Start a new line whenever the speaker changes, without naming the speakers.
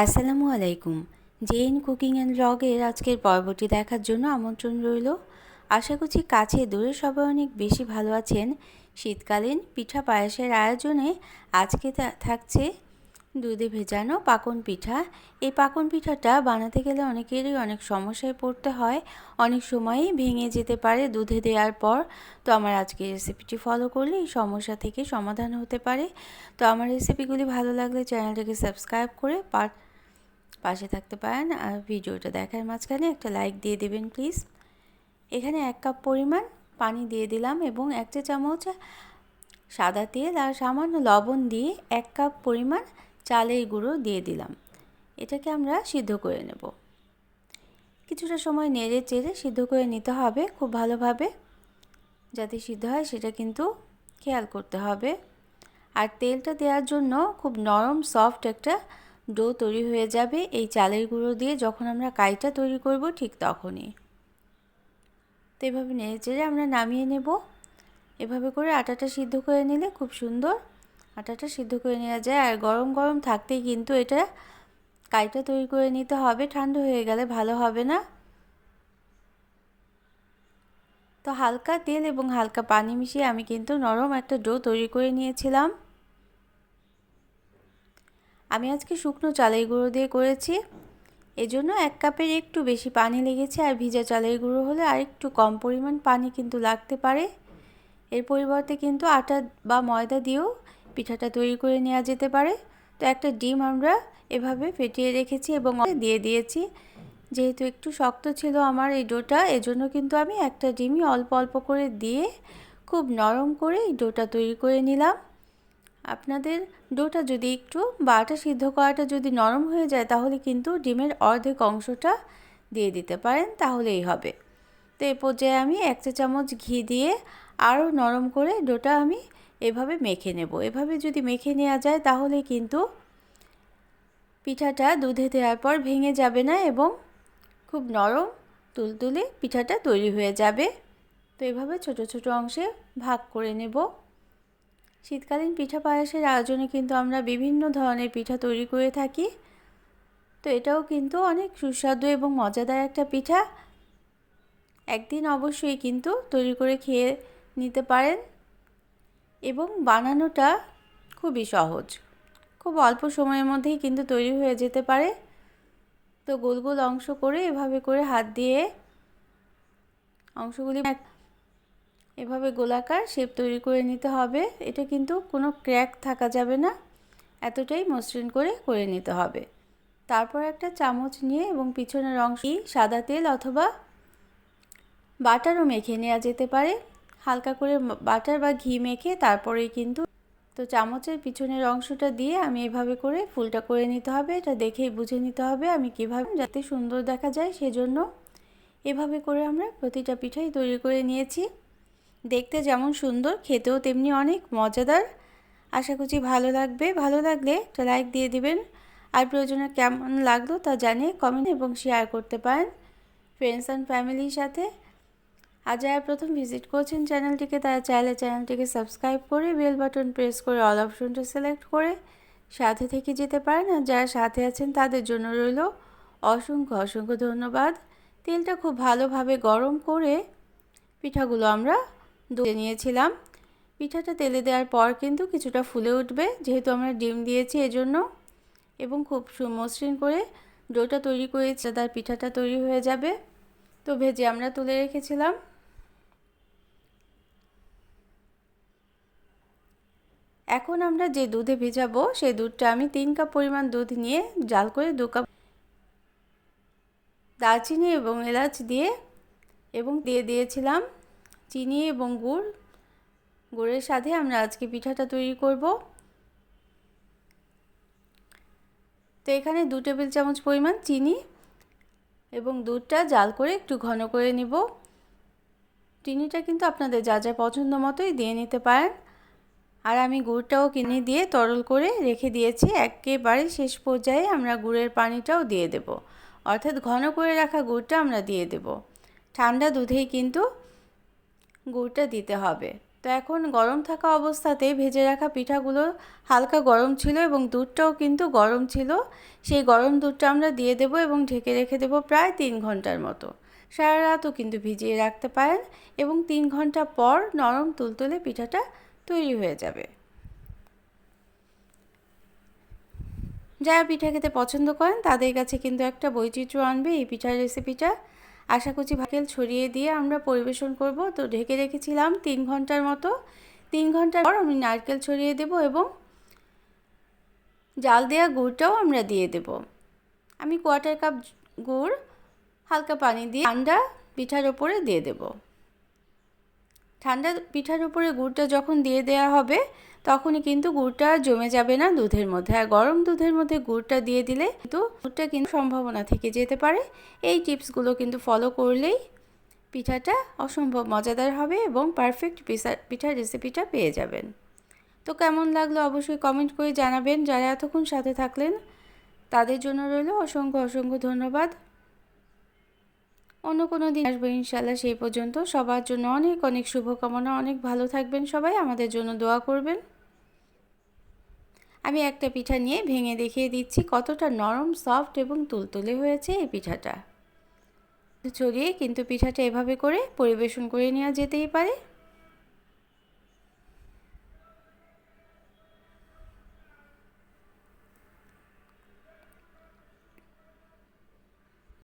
আসসালামু আলাইকুম। JN cooking and ব্লগের আজকের পর্বটি দেখার জন্য আমন্ত্রণ রইল। আশা করছি কাছে দূরে সবাই অনেক বেশি ভালো আছেন। শীতকালীন পিঠা পায়েসের আয়োজনে আজকে থাকছে দুধে ভেজানো পাকন পিঠা। এই পাকন পিঠাটা বানাতে গেলে অনেকেরই অনেক সমস্যায় পড়তে হয়, অনেক সময়ই ভেঙে যেতে পারে দুধে দেওয়ার পর। তো আমার আজকের রেসিপিটি ফলো করলে এই সমস্যা থেকে সমাধান হতে পারে। তো আমার রেসিপিগুলি ভালো লাগলে চ্যানেলটাকে সাবস্ক্রাইব করে পাশে থাকতে পারেন, আর ভিডিওটা দেখার মাঝখানে একটা লাইক দিয়ে দেবেন প্লিজ। এখানে 1 কাপ পরিমাণ পানি দিয়ে দিলাম এবং 1 চা চামচ সাদা তেল আর সামান্য লবণ দিয়ে 1 কাপ পরিমাণ চালের গুঁড়ো দিয়ে দিলাম। এটাকে আমরা সিদ্ধ করে নেব। কিছুটা সময় নেড়ে চেড়ে সিদ্ধ করে নিতে হবে খুব ভালোভাবে, যাতে সিদ্ধ হয় সেটা কিন্তু খেয়াল করতে হবে। আর তেলটা দেওয়ার জন্য খুব নরম সফট একটা ডো তৈরি হয়ে যাবে এই চালের গুঁড়ো দিয়ে যখন আমরা কাইটা তৈরি করব ঠিক তখনই। তো এভাবে নেড়ে চেড়ে আমরা নামিয়ে নেব। এভাবে করে আটাটা সিদ্ধ করে নিলে খুব সুন্দর আটাটা সিদ্ধ করে নেওয়া যায়। আর গরম গরম থাকতেই কিন্তু এটা কাইটা তৈরি করে নিতে হবে, ঠান্ডা হয়ে গেলে ভালো হবে না। তো হালকা তেল এবং হালকা পানি মিশিয়ে আমি কিন্তু নরম একটা ডো তৈরি করে নিয়েছিলাম। আমি আজকে শুকনো চালের গুঁড়ো দিয়ে করেছি, এজন্য 1 কাপের একটু বেশি পানি লেগেছে। আর ভিজা চালের গুঁড়ো হলে আর একটু কম পরিমাণ পানি কিন্তু লাগতে পারে। এর পরিবর্তে কিন্তু আটা বা ময়দা দিয়েও পিঠাটা তৈরি করে নেওয়া যেতে পারে। তো একটা ডিম আমরা এভাবে ফেটিয়ে রেখেছি এবং দিয়ে দিয়েছি। যেহেতু একটু শক্ত ছিল আমার এই ডোটা, এজন্য কিন্তু আমি একটা ডিমই অল্প অল্প করে দিয়ে খুব নরম করে এই ডোটা তৈরি করে নিলাম। আপনাদের ডোটা যদি একটু বা আটা সিদ্ধ করাটা যদি নরম হয়ে যায় তাহলে কিন্তু ডিমের অর্ধেক অংশটা দিয়ে দিতে পারেন, তাহলেই হবে। তো এই পর্যায়ে আমি 1 চা চামচ ঘি দিয়ে আরও নরম করে ডোটা আমি এভাবে মেখে নেব। এভাবে যদি মেখে নেওয়া যায় তাহলে কিন্তু পিঠাটা দুধে দেওয়ার পর ভেঙে যাবে না এবং খুব নরম তুলতুলে পিঠাটা তৈরি হয়ে যাবে। তো এভাবে ছোট ছোট অংশে ভাগ করে নেব। শীতকালীন পিঠা পায়েসের আয়োজনে কিন্তু আমরা বিভিন্ন ধরনের পিঠা তৈরি করে থাকি। তো এটাও কিন্তু অনেক সুস্বাদু এবং মজাদার একটা পিঠা। একদিন অবশ্যই কিন্তু তৈরি করে খেয়ে নিতে পারেন এবং বানানোটা খুবই সহজ, খুব অল্প সময়ের মধ্যেই কিন্তু তৈরি হয়ে যেতে পারে। তো গোল গোল অংশ করে এভাবে করে হাত দিয়ে অংশগুলি এভাবে গোলাকার শেপ তৈরি করে নিতে হবে। এটা কিন্তু কোনো ক্র্যাক থাকা যাবে না, এতটাই মসৃণ করে নিতে হবে। তারপর একটা চামচ নিয়ে এবং পিছনের অংশ সাদা তেল অথবা বাটারও মেখে নেওয়া যেতে পারে। হালকা করে বাটার বা ঘি মেখে তারপরেই কিন্তু তো চামচের পিছনের অংশটা দিয়ে আমি এভাবে করে ফুলটা করে নিতে হবে। এটা দেখেই বুঝে নিতে হবে আমি কিভাবে, যাতে সুন্দর দেখা যায় সেজন্য এভাবে করে আমরা প্রতিটা পিঠাই তৈরি করে নিয়েছি। দেখতে যেমন সুন্দর, খেতেও তেমনি অনেক মজাদার। আশা করছি ভালো লাগবে। ভালো লাগলে একটা লাইক দিয়ে দিবেন, আর প্রয়োজনে কেমন লাগলো তা জানিয়ে কমেন্ট এবং শেয়ার করতে পারেন ফ্রেন্ডস অ্যান্ড ফ্যামিলির সাথে। আর যারা প্রথম ভিজিট করছেন চ্যানেলটিকে, তারা চাইলে চ্যানেলটিকে সাবস্ক্রাইব করে বেল বাটন প্রেস করে অল অপশনটা সিলেক্ট করে সাথে থেকে যেতে পারেন। আর যারা সাথে আছেন তাদের জন্য রইল অসংখ্য অসংখ্য ধন্যবাদ। তেলটা খুব ভালোভাবে গরম করে পিঠাগুলো আমরা দিয়ে নিয়েছিলাম। পিঠাটা তেলে দেওয়ার পর কিন্তু কিছুটা ফুলে উঠবে, যেহেতু আমরা ডিম দিয়েছি এজন্য, এবং খুব মসৃণ করে ডোটা তৈরি করেছি, তার পিঠাটা তৈরি হয়ে যাবে। তো ভেজে আমরা তুলে রেখেছিলাম। এখন আমরা যে দুধে ভেজাবো সেই দুধটা আমি 3 কাপ পরিমাণ দুধ নিয়ে জাল করে 2 কাপ দারচিনি এবং এলাচ দিয়ে এবং দিয়ে দিয়েছিলাম চিনি এবং গুড়ের সাথে আমরা আজকে পিঠাটা তৈরি করব। তো এখানে 2 টেবিল চামচ পরিমাণ চিনি এবং দুধটা জাল করে একটু ঘন করে নিব। চিনিটা কিন্তু আপনাদের যা যা পছন্দ মতোই দিয়ে নিতে পারেন। আর আমি গুড়টাও কিনে দিয়ে তরল করে রেখে দিয়েছি। একেবারে শেষ পর্যায়ে আমরা গুড়ের পানিটাও দিয়ে দেব, অর্থাৎ ঘন করে রাখা গুড়টা আমরা দিয়ে দেব। ঠান্ডা দুধেই কিন্তু গুড়টা দিতে হবে। তো তো এখন গরম থাকা অবস্থাতেই ভেজে রাখা পিঠাগুলো হালকা গরম ছিল এবং দুধটাও কিন্তু গরম ছিল। সেই গরম দুধটা আমরা দিয়ে দেব এবং ঢেকে রেখে দেব প্রায় 3 ঘন্টার মতো। সারা রাতও কিন্তু ভিজিয়ে রাখতে পারেন এবং 3 ঘন্টা পর নরম তুলতুলে পিঠাটা তৈরি হয়ে যাবে। যারা পিঠা খেতে পছন্দ করেন তাদের কাছে কিন্তু একটা বৈচিত্র্য আনবে এই পিঠার রেসিপিটা। আশা করছি নারকেল ছড়িয়ে দিয়ে আমরা পরিবেশন করব। তো ঢেকে রেখেছিলাম 3 ঘন্টার মতো। 3 ঘন্টার পর আমি নারকেল ছড়িয়ে দেব এবং জাল দেওয়া গুড়টাও আমরা দিয়ে দেব। আমি 1/4 কাপ গুড় হালকা পানি দিয়ে ঠান্ডা পিঠার ওপরে দিয়ে দেব। ঠান্ডা পিঠার উপরে গুড়টা যখন দিয়ে দেওয়া হবে তখনই কিন্তু গুড়টা জমে যাবে না দুধের মধ্যে। আর গরম দুধের মধ্যে গুড়টা দিয়ে দিলে কিন্তু গুড়টা কিন্তু সম্ভাবনা থেকে যেতে পারে। এই টিপসগুলো কিন্তু ফলো করলেই পিঠাটা অসম্ভব মজাদার হবে এবং পারফেক্ট পিঠার রেসিপিটা পেয়ে যাবেন। তো কেমন লাগলো অবশ্যই কমেন্ট করে জানাবেন। যারা এতক্ষণ সাথে থাকলেন তাদের জন্য রইল অসংখ্য অসংখ্য ধন্যবাদ। অন্য কোনো দিন আসবো ইনশাল্লাহ। সেই পর্যন্ত সবার জন্য অনেক অনেক শুভকামনা। অনেক ভালো থাকবেন সবাই, আমাদের জন্য দোয়া করবেন। আমি একটা পিঠা নিয়ে ভেঙে দেখিয়ে দিচ্ছি কতটা নরম, সফট এবং তুলতুলে হয়েছে এই পিঠাটা। ছড়িয়ে কিন্তু পিঠাটা এভাবে করে পরিবেশন করে নেওয়া যেতেই পারে।